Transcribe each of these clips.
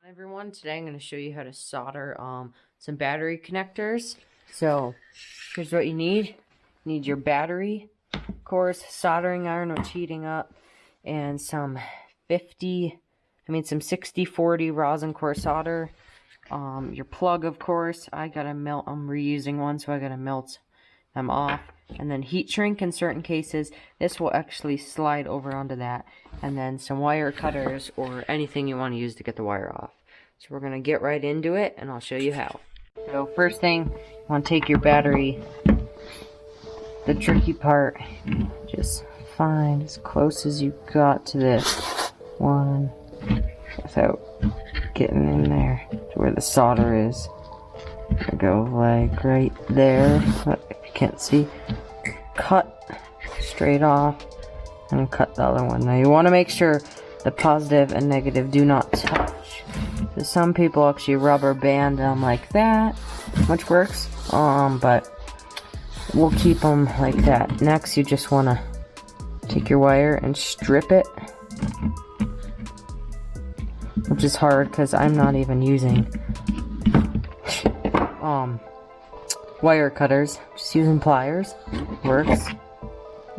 Hi everyone, today I'm going to show you how to solder some battery connectors. So here's what you need. You need your battery, of course, soldering iron which heating up, and some 60-40 rosin core solder. Your plug, of course. I gotta melt. I'm reusing one, so I gotta melt them off. And then heat shrink in certain cases. This will actually slide over onto that. And then some wire cutters or anything you want to use to get the wire off. So we're gonna get right into it, and I'll show you how. So first thing, you want to take your battery. The tricky part, just find as close as you got to this one without getting in there to where the solder is. Go like right there, but if you can't see, cut straight off and cut the other one. Now you want to make sure the positive and negative do not touch. So some people actually rubber band them like that, which works, but we'll keep them like that. Next, you just want to take your wire and strip it, which is hard because I'm not even using wire cutters, just using pliers works.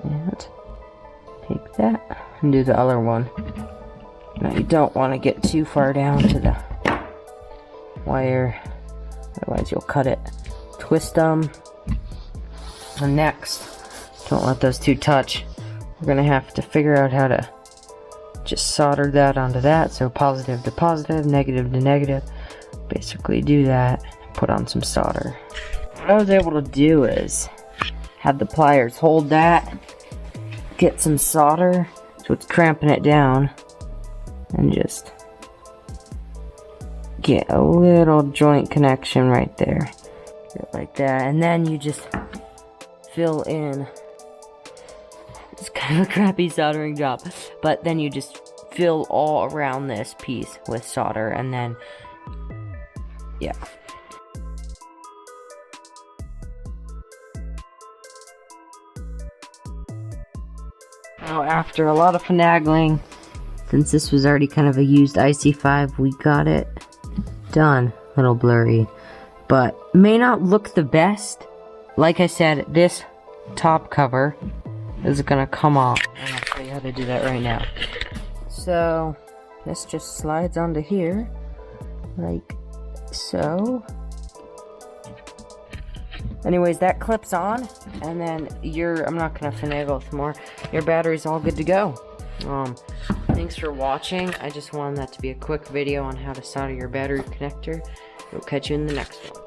And take that and do the other one. Now you don't want to get too far down to the wire, otherwise you'll cut it. Twist them. And next, don't let those two touch. We're gonna have to figure out how to just solder that onto that. So positive to positive, negative to negative. Basically do that, put on some solder. What I was able to do is have the pliers hold that, get some solder, so it's cramping it down, and just get a little joint connection right there. Like that, and then you just fill in. It's kind of a crappy soldering job, but then you just fill all around this piece with solder, and then yeah. Now after a lot of finagling, since this was already kind of a used IC5, we got it done. A little blurry, but may not look the best. Like I said, this top cover is gonna come off, and I'll show you how to do that right now. So this just slides onto here like so. Anyways, that clips on, and then I'm not gonna finagle with more. Your battery's all good to go. Thanks for watching. I just wanted that to be a quick video on how to solder your battery connector. We'll catch you in the next one.